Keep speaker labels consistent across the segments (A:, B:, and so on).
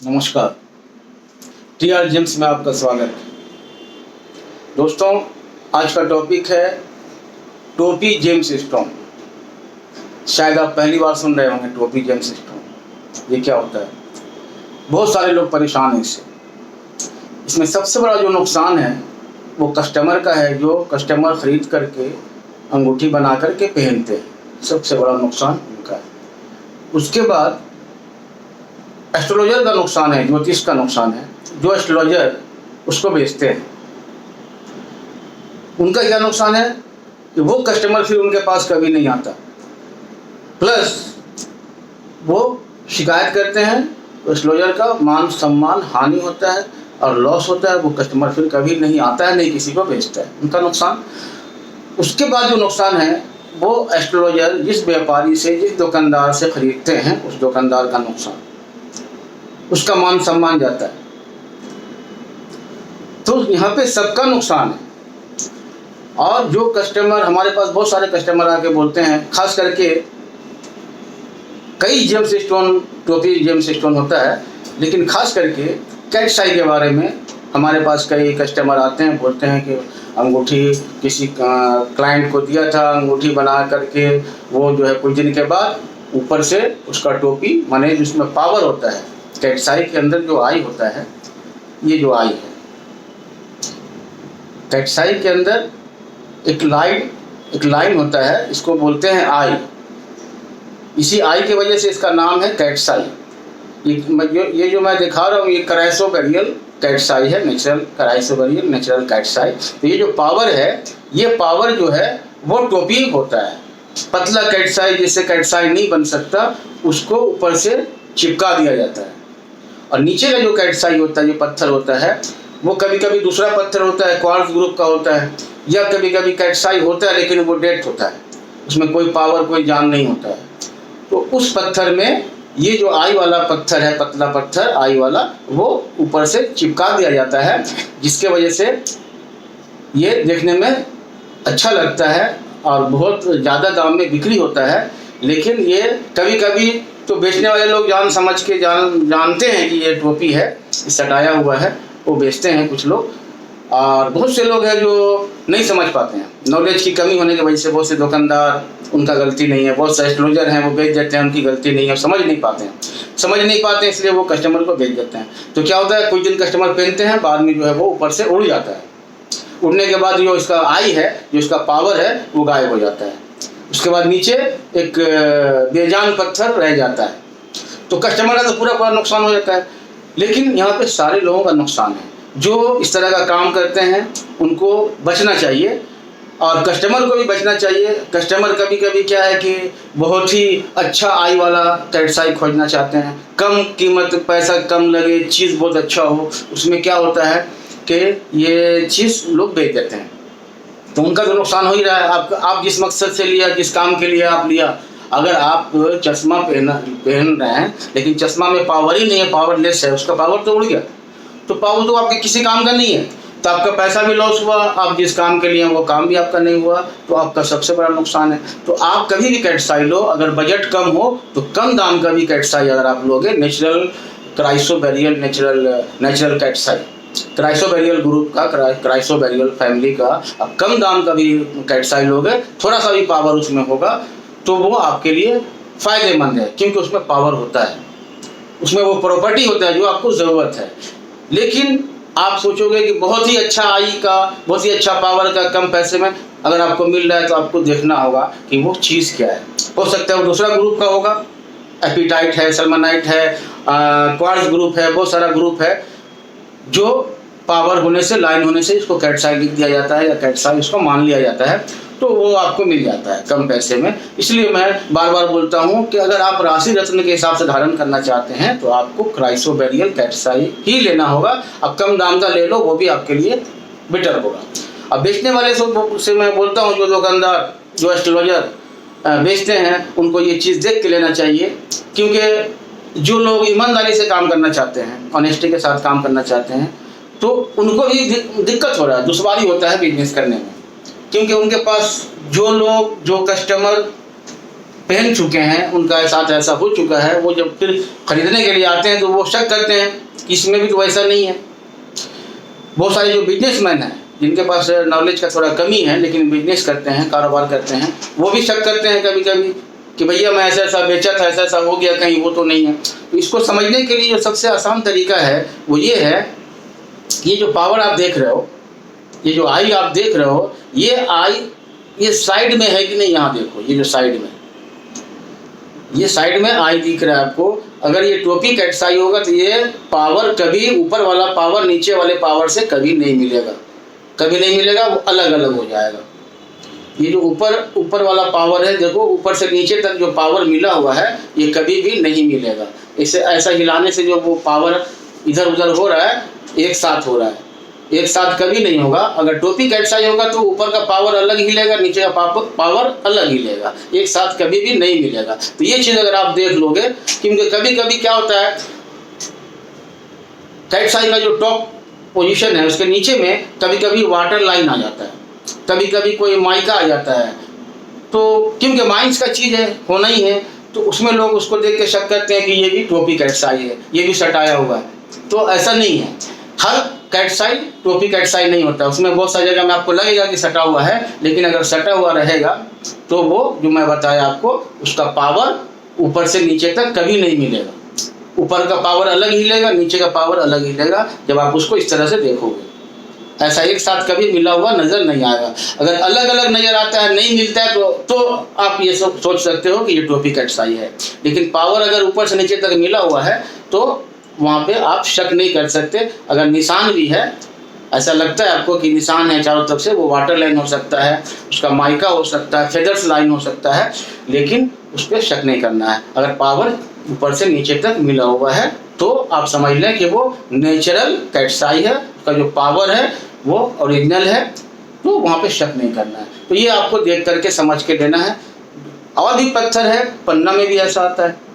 A: नमस्कार। TR James में आपका स्वागत है। दोस्तों, आज का टॉपिक है टोपी जेम्स स्टोन। शायद आप पहली बार सुन रहे होंगे टोपी जेम्स स्टोन। ये क्या होता है? बहुत सारे लोग परेशान हैं इससे। इसमें सबसे बड़ा जो नुकसान है वो कस्टमर का है, जो कस्टमर खरीद करके अंगूठी बना करके पहनते हैं। सबसे बड़ा नुकसान उनका है। उसके बाद एस्ट्रोलॉजर का नुकसान है, ज्योतिष का नुकसान है। जो एस्ट्रोलॉजर उसको बेचते हैं उनका क्या नुकसान है कि वो कस्टमर फिर उनके पास कभी नहीं आता। प्लस वो शिकायत करते हैं तो एस्ट्रोलॉजर का मान सम्मान हानि होता है और लॉस होता है। वो कस्टमर फिर कभी नहीं आता है, नहीं किसी को बेचता है। उनका नुकसान। उसके बाद जो नुकसान है वो एस्ट्रोलॉजर जिस व्यापारी से, जिस दुकानदार से खरीदते हैं, उस दुकानदार का नुकसान, उसका मान सम्मान जाता है। तो यहाँ पे सबका नुकसान है। और जो कस्टमर, हमारे पास बहुत सारे कस्टमर आके बोलते हैं, खास करके कई जेम्स स्टोन, टोपी जेम्स स्टोन होता है, लेकिन खास करके कैट्स आई के बारे में हमारे पास कई कस्टमर आते हैं, बोलते हैं कि अंगूठी किसी क्लाइंट को दिया था, अंगूठी बना करके वो जो है कुछ दिन के बाद ऊपर से उसका टोपी, माने जिसमें पावर होता है, कैट्स आई के अंदर जो आई होता है, ये जो आई है कैट्स आई के अंदर एक लाइन होता है, इसको बोलते हैं आई। इसी आई की वजह से इसका नाम है कैट्स आई। ये जो मैं दिखा रहा हूँ ये क्राइसोबेरियल कैट्स आई है, नेचुरल क्राइसोबेरियल नेचुरल कैट्स आई। तो ये जो पावर है, ये पावर जो है वो टोपी होता है। पतला कैट्स आई, जिससे कैट्स आई नहीं बन सकता, उसको ऊपर से चिपका दिया जाता है। और नीचे का जो कैट्स आई होता है, जो पत्थर होता है, वो कभी कभी दूसरा पत्थर होता है, क्वार्ट्ज ग्रुप का होता है, या कभी कभी कैट्स आई होता है लेकिन वो डेड होता है, उसमें कोई पावर, कोई जान नहीं होता है। तो उस पत्थर में ये जो आई वाला पत्थर है, पतला पत्थर आई वाला, वो ऊपर से चिपका दिया जाता है, जिसके वजह से ये देखने में अच्छा लगता है और बहुत ज़्यादा दाम में बिक्री होता है। लेकिन ये कभी कभी तो बेचने वाले लोग जान समझ के जानते हैं कि ये टोपी है, सटाया हुआ है, वो बेचते हैं कुछ लोग। और बहुत से लोग हैं जो नहीं समझ पाते हैं, नॉलेज की कमी होने की वजह से। बहुत से दुकानदार, उनका गलती नहीं है, बहुत से एस्ट्रोलॉजर हैं वो बेच देते हैं, उनकी गलती नहीं है, समझ नहीं पाते हैं, इसलिए वो कस्टमर को बेच देते हैं। तो क्या होता है, कुछ दिन कस्टमर पहनते हैं, बाद में जो है वो ऊपर से उड़ जाता है। उड़ने के बाद जो इसका आई है, जो इसका पावर है, वो गायब हो जाता है। उसके बाद नीचे एक बेजान पत्थर रह जाता है। तो कस्टमर का तो पूरा नुकसान हो जाता है। लेकिन यहाँ पे सारे लोगों का नुकसान है। जो इस तरह का काम करते हैं उनको बचना चाहिए और कस्टमर को भी बचना चाहिए। कस्टमर कभी कभी क्या है कि बहुत ही अच्छा आई वाला कैट्स आई खोजना चाहते हैं, कम कीमत, पैसा कम लगे, चीज़ बहुत अच्छा हो। उसमें क्या होता है कि ये चीज़ लोग बेच देते हैं, तो उनका तो नुकसान हो ही रहा है। आप जिस मकसद से लिया, जिस काम के लिए आप लिया, अगर आप चश्मा पहन रहे हैं लेकिन चश्मा में पावर ही नहीं है, पावरलेस है, उसका पावर तो उड़ गया, तो पावर तो आपके किसी काम का नहीं है, तो आपका पैसा भी लॉस हुआ, आप जिस काम के लिए वो काम भी आपका नहीं हुआ, तो आपका सबसे बड़ा नुकसान है। तो आप कभी भी कैट्स आई लो, अगर बजट कम हो तो कम दाम का भी कैट्स आई अगर आप लोगे, नेचुरल क्राइसोबेरियल नेचुरल कैट्स आई, क्राइसोबेरियल ग्रुप का, क्राइसोबेरियल फैमिली का, अब कम दाम का भी कैट्स आई लोगे, थोड़ा सा भी पावर उसमें होगा तो वो आपके लिए फ़ायदेमंद है, क्योंकि उसमें पावर होता है, उसमें वो प्रॉपर्टी होता है जो आपको ज़रूरत है। लेकिन आप सोचोगे कि बहुत ही अच्छा आई का, बहुत ही अच्छा पावर का कम पैसे में अगर आपको मिल रहा है, तो आपको देखना होगा कि वो चीज़ क्या है। हो सकता है वो दूसरा ग्रुप का होगा, एपिटाइट है, सल्मोनाइट है, क्वार्ट्ज ग्रुप है, बहुत सारा ग्रुप है, जो पावर होने से, लाइन होने से इसको कैट्स आई लिख दिया जाता है या कैट्स आई इसको मान लिया जाता है, तो वो आपको मिल जाता है कम पैसे में। इसलिए मैं बार बार बोलता हूँ कि अगर आप राशि रत्न के हिसाब से धारण करना चाहते हैं तो आपको क्राइसोबेरियल कैट्स आई ही लेना होगा। अब कम दाम का ले लो, वो भी आपके लिए बेटर होगा। अब बेचने वाले से मैं बोलता हूँ, जो दुकानदार, जो एस्ट्रोलॉजर बेचते हैं, उनको ये चीज़ देख के लेना चाहिए, क्योंकि जो लोग ईमानदारी से काम करना चाहते हैं, ऑनेस्टी के साथ काम करना चाहते हैं, तो उनको भी दिक्कत हो रहा है, दुश्वारी होता है बिजनेस करने में, क्योंकि उनके पास जो लोग, जो कस्टमर पहन चुके हैं, उनका साथ ऐसा हो चुका है, वो जब फिर खरीदने के लिए आते हैं तो वो शक करते हैं कि इसमें भी तो वैसा नहीं है। बहुत सारे जो बिजनेसमैन हैं जिनके पास नॉलेज का थोड़ा कमी है लेकिन बिजनेस करते हैं, कारोबार करते हैं, वो भी शक करते हैं कभी कभी कि भैया मैं ऐसा ऐसा बेचा था, ऐसा ऐसा हो गया, कहीं वो तो नहीं है। तो इसको समझने के लिए जो सबसे आसान तरीका है वो ये है, ये जो पावर आप देख रहे हो, ये जो आई आप देख रहे हो, ये आई ये साइड में है कि नहीं, यहाँ देखो ये जो साइड में, ये साइड में आई दिख रहा है आपको। अगर ये टोपी कैट्स आई होगा तो ये पावर कभी ऊपर वाला पावर नीचे वाले पावर से कभी नहीं मिलेगा, कभी नहीं मिलेगा, वो अलग अलग हो जाएगा। ये जो ऊपर वाला पावर है, देखो ऊपर से नीचे तक जो पावर मिला हुआ है ये कभी भी नहीं मिलेगा। इसे ऐसा हिलाने से जो वो पावर इधर उधर हो रहा है एक साथ हो रहा है, एक साथ कभी नहीं होगा। अगर टोपी कैट्स आई होगा तो ऊपर का पावर अलग हिलेगा, नीचे का पावर अलग हिलेगा, एक साथ कभी भी नहीं मिलेगा। तो ये चीज़ अगर आप देख लोगे, क्योंकि कभी कभी क्या होता है, कैट्स आई का जो टॉप पोजीशन है उसके नीचे में कभी कभी वाटर लाइन आ जाता है, कभी कभी कोई माइका आ जाता है, तो क्योंकि माइंस का चीज़ है, होना ही है, तो उसमें लोग उसको देख के शक करते हैं कि ये भी टोपी कैट्स आई है, ये भी सटाया हुआ है। तो ऐसा नहीं है, हर कैट्स आई टोपी कैट्स आई नहीं होता, उसमें बहुत सारी जगह में आपको लगेगा कि सटा हुआ है, लेकिन अगर सटा हुआ रहेगा तो वो जो मैं बताया आपको, उसका पावर ऊपर से नीचे तक कभी नहीं मिलेगा, ऊपर का पावर अलग हिलेगा, नीचे का पावर अलग हिलेगा। जब आप उसको इस तरह से देखोगे, ऐसा एक साथ कभी मिला हुआ नजर नहीं आएगा। अगर अलग अलग नजर आता है, नहीं मिलता है, तो आप ये सब सोच सकते हो कि ये टोपी कैट्स आई है। लेकिन पावर अगर ऊपर से नीचे तक मिला हुआ है तो वहाँ पे आप शक नहीं कर सकते। अगर निशान भी है, ऐसा लगता है आपको कि निशान है चारों तरफ से, वो वाटर लाइन हो सकता है, उसका माइका हो सकता है, फेदर्स लाइन हो सकता है, लेकिन उस पर शक नहीं करना है। अगर पावर ऊपर से नीचे तक मिला हुआ है तो आप समझ लें कि वो नेचुरल कैट्स आई है, उसका जो पावर है वो ओरिजिनल है, तो वहाँ पे शक नहीं करना है। तो ये आपको देख करके समझ के देना है। और भी पत्थर है, पन्ना में भी ऐसा आता है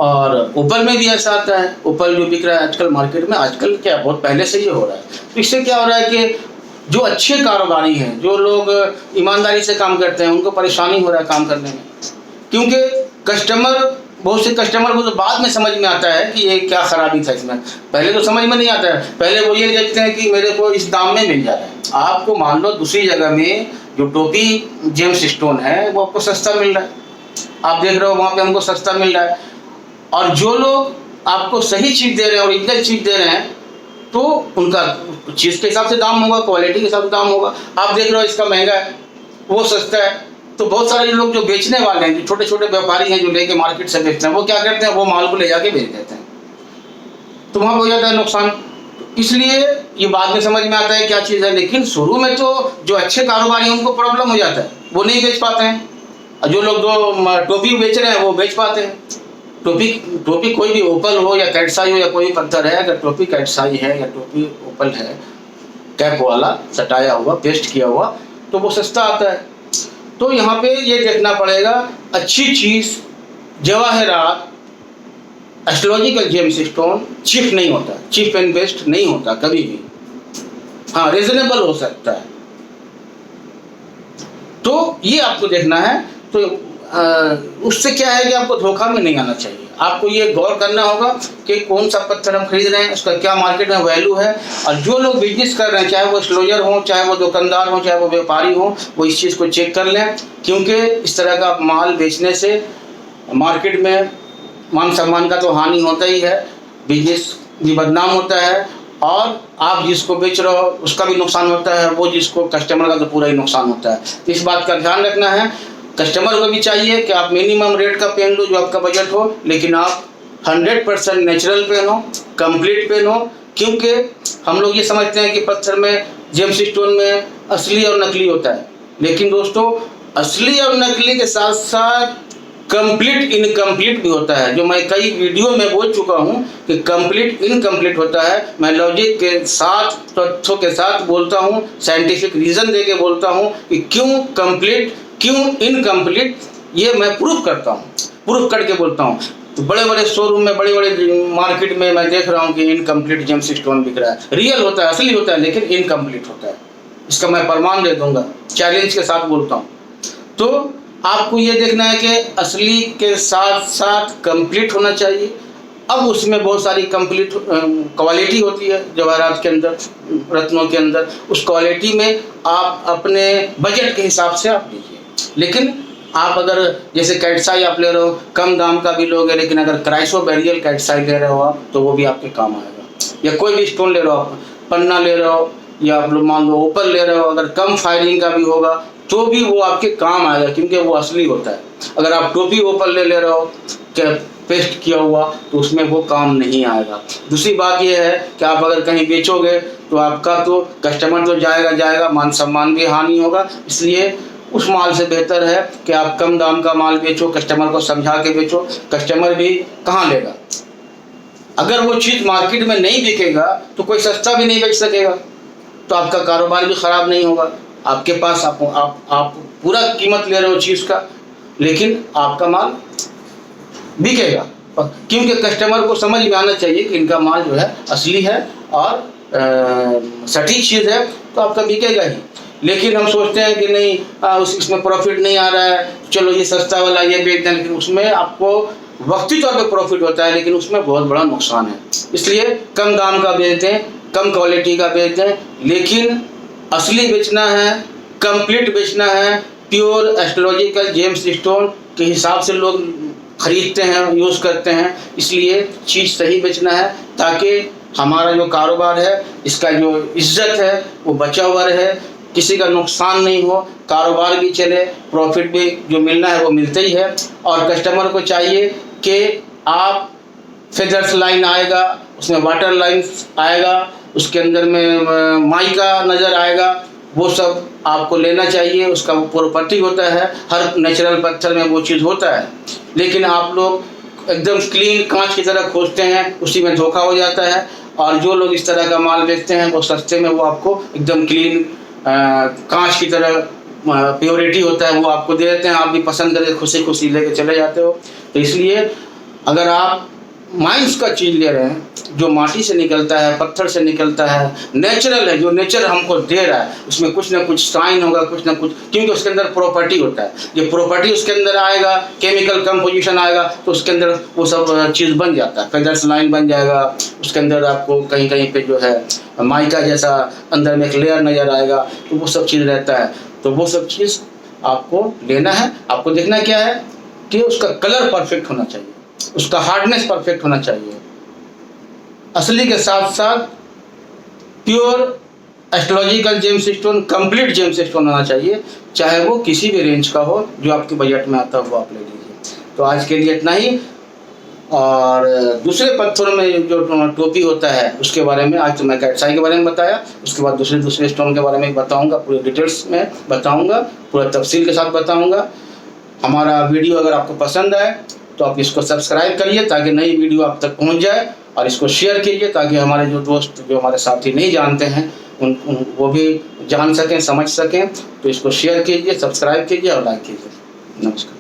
A: और ओपल में भी ऐसा आता है। ओपल जो बिक रहा है आजकल मार्केट में, आजकल क्या बहुत पहले से ये हो रहा है। तो इससे क्या हो रहा है कि जो अच्छे कारोबारी हैं, जो लोग ईमानदारी से काम करते हैं, उनको परेशानी हो रहा है काम करने में, क्योंकि बहुत से कस्टमर को तो बाद में समझ में आता है कि ये क्या खराबी था इसमें, पहले तो समझ में नहीं आता है। पहले वो ये देखते हैं कि मेरे को इस दाम में मिल जा रहा है। आपको मान लो दूसरी जगह में जो टोपी जेम्स स्टोन है वो आपको सस्ता मिल रहा है, आप देख रहे हो वहाँ पे हमको सस्ता मिल रहा है। और जो लोग आपको सही चीज़ दे रहे हैं, ओरिजिनल चीज़ दे रहे हैं, तो उनका चीज़ के हिसाब से दाम होगा, क्वालिटी के हिसाब से दाम होगा। आप देख रहे हो इसका महंगा है, वो सस्ता है, तो बहुत सारे लोग जो बेचने वाले हैं, जो छोटे छोटे व्यापारी हैं जो लेके मार्केट से बेचते हैं, वो क्या करते हैं, वो माल को ले जाके बेच देते हैं, तो वहाँ हो जाता है नुकसान। इसलिए ये बाद में समझ में आता है क्या चीज़ है, लेकिन शुरू में तो जो अच्छे कारोबारी हैं उनको प्रॉब्लम हो जाता है, वो नहीं बेच पाते हैं। और जो लोग जो टोपी बेच रहे हैं वो बेच पाते हैं। टोपी कोई भी ओपल हो या कैट्स आई हो या कोई पत्थर है, अगर टोपी कैट्स आई है या टोपी ओपल है, कैप वाला सटाया हुआ, पेस्ट किया हुआ, तो वो सस्ता आता है। तो यहाँ पे ये देखना पड़ेगा, अच्छी चीज़ जवाहरात, एस्ट्रोलॉजिकल जेम्स स्टोन चीप नहीं होता, चीप एंड बेस्ट नहीं होता कभी भी। हाँ, रिजनेबल हो सकता है, तो ये आपको देखना है। तो उससे क्या है कि आपको धोखा में नहीं आना चाहिए। आपको ये गौर करना होगा कि कौन सा पत्थर हम खरीद रहे हैं, उसका क्या मार्केट में वैल्यू है। और जो लोग बिजनेस कर रहे हैं, चाहे वो एस्ट्रोलॉजर हो, चाहे वो दुकानदार हो, चाहे वो व्यापारी हो, वो इस चीज़ को चेक कर लें, क्योंकि इस तरह का माल बेचने से मार्केट में मान सम्मान का तो हानि होता ही है, बिजनेस भी बदनाम होता है, और आप जिसको बेच रहे हो उसका भी नुकसान होता है, वो जिसको कस्टमर का तो पूरा ही नुकसान होता है। तो इस बात का ध्यान रखना है। कस्टमर को भी चाहिए कि आप मिनिमम रेट का पेन लो जो आपका बजट हो, लेकिन आप 100% नेचुरल पेन हो, कंप्लीट पेन हो, क्योंकि हम लोग ये समझते हैं कि पत्थर में, जेम्स स्टोन में असली और नकली होता है, लेकिन दोस्तों असली और नकली के साथ साथ कंप्लीट इनकम्प्लीट भी होता है, जो मैं कई वीडियो में बोल चुका हूँ कि कंप्लीट इनकम्प्लीट होता है। मैं लॉजिक के साथ, तथ्यों के साथ बोलता हूँ, साइंटिफिक रीज़न दे के बोलता हूँ कि क्यों कंप्लीट, क्यों इनकम्प्लीट, ये मैं प्रूफ करता हूँ, प्रूफ करके बोलता हूँ। तो बड़े बड़े शोरूम में, बड़े बड़े मार्केट में मैं देख रहा हूँ कि इनकम्प्लीट जेम्स स्टोन बिक रहा है, रियल होता है, असली होता है, लेकिन इनकम्प्लीट होता है। इसका मैं प्रमाण दे दूंगा, चैलेंज के साथ बोलता हूँ। तो आपको ये देखना है कि असली के साथ साथ कंप्लीट होना चाहिए। अब उसमें बहुत सारी कंप्लीट क्वालिटी होती है जवाहरात के अंदर, रत्नों के अंदर। उस क्वालिटी में आप अपने बजट के हिसाब से आप लीजिए। लेकिन आप अगर जैसे कैटसाई आप ले रहे हो, कम दाम का भी लोगे, लेकिन अगर क्राइसोबेरियल कैटसाई ले रहे हो आप, तो वो भी आपके काम आएगा। या कोई भी स्टोन ले रहे हो आप, पन्ना ले रहे हो, या आप लोग मान लो ओपल ले रहे हो, अगर कम फायरिंग का भी होगा तो भी वो आपके काम आएगा, क्योंकि वो असली होता है। अगर आप टोपी ओपल ले रहे हो क्या पेस्ट किया हुआ, तो उसमें वो काम नहीं आएगा। दूसरी बात ये है कि आप अगर कहीं बेचोगे तो आपका तो कस्टमर तो जाएगा, मान सम्मान भी हानि होगा। इसलिए उस माल से बेहतर है कि आप कम दाम का माल बेचो, कस्टमर को समझा के बेचो। कस्टमर भी कहाँ लेगा? अगर वो चीज़ मार्केट में नहीं बिकेगा तो कोई सस्ता भी नहीं बेच सकेगा, तो आपका कारोबार भी ख़राब नहीं होगा। आपके पास आप पूरा कीमत ले रहे हो चीज़ का, लेकिन आपका माल बिकेगा, क्योंकि कस्टमर को समझ में आना चाहिए कि इनका माल जो है असली है और सटीक चीज़ है, तो आपका बिकेगा ही। लेकिन हम सोचते हैं कि नहीं इसमें प्रॉफिट नहीं आ रहा है, चलो ये सस्ता वाला ये बेच दें, लेकिन उसमें आपको वक्ती तौर पे प्रॉफिट होता है, लेकिन उसमें बहुत बड़ा नुकसान है। इसलिए कम दाम का बेच दें, कम क्वालिटी का बेच दें, लेकिन असली बेचना है, कंप्लीट बेचना है। प्योर एस्ट्रोलॉजिकल जेम्स स्टोन के हिसाब से लोग खरीदते हैं, यूज़ करते हैं। इसलिए चीज़ सही बेचना है, ताकि हमारा जो कारोबार है, इसका जो इज्जत है वो बचा हुआ रहे, किसी का नुकसान नहीं हो, कारोबार भी चले, प्रॉफिट भी जो मिलना है वो मिलते ही है। और कस्टमर को चाहिए कि आप फेदर्स लाइन आएगा, उसमें वाटर लाइन आएगा, उसके अंदर में माइका नज़र आएगा, वो सब आपको लेना चाहिए। उसका वो प्रॉपर्टी होता है, हर नेचुरल पत्थर में वो चीज़ होता है। लेकिन आप लोग एकदम क्लीन कांच की तरह खोजते हैं, उसी में धोखा हो जाता है। और जो लोग इस तरह का माल बेचते हैं वो सस्ते में वो आपको एकदम क्लीन कांच की तरह प्योरिटी होता है वो आपको दे देते हैं। आप भी पसंद करके खुशी खुशी लेके चले जाते हो। तो इसलिए अगर आप माइंस का चीज़ ले रहे हैं, जो माटी से निकलता है, पत्थर से निकलता है, नेचुरल है, जो नेचर हमको दे रहा है, उसमें कुछ ना कुछ साइन होगा, कुछ ना कुछ, क्योंकि उसके अंदर प्रॉपर्टी होता है। ये प्रॉपर्टी उसके अंदर आएगा, केमिकल कंपोजिशन आएगा, तो उसके अंदर वो सब चीज़ बन जाता है। फेदर्स लाइन बन जाएगा, उसके अंदर आपको कहीं कहीं पे जो है माइका जैसा अंदर में एक लेयर नज़र आएगा, तो वो सब चीज़ रहता है। तो वो सब चीज़ आपको लेना है। आपको देखना क्या है कि उसका कलर परफेक्ट होना चाहिए, उसका हार्डनेस परफेक्ट होना चाहिए। असली के साथ साथ pure astrological James stone, complete James stone होना चाहिए, चाहे वो किसी भी रेंज का हो, जो आपके बजट में आता हो वो आप ले लीजिए। तो आज के लिए इतना ही। और दूसरे पत्थरों में जो टोपी होता है उसके बारे में आज तो मैं कैटसाई के बारे में बताया, उसके बाद दूसरे स्टोन के बारे में बताऊंगा, पूरे डिटेल्स में बताऊंगा, पूरा तफसील के साथ बताऊंगा। हमारा वीडियो अगर आपको पसंद आए तो आप इसको सब्सक्राइब करिए, ताकि नई वीडियो आप तक पहुंच जाए, और इसको शेयर कीजिए, ताकि हमारे जो दोस्त, जो हमारे साथी नहीं जानते हैं, वो भी जान सकें, समझ सकें। तो इसको शेयर कीजिए, सब्सक्राइब कीजिए और लाइक कीजिए। नमस्कार।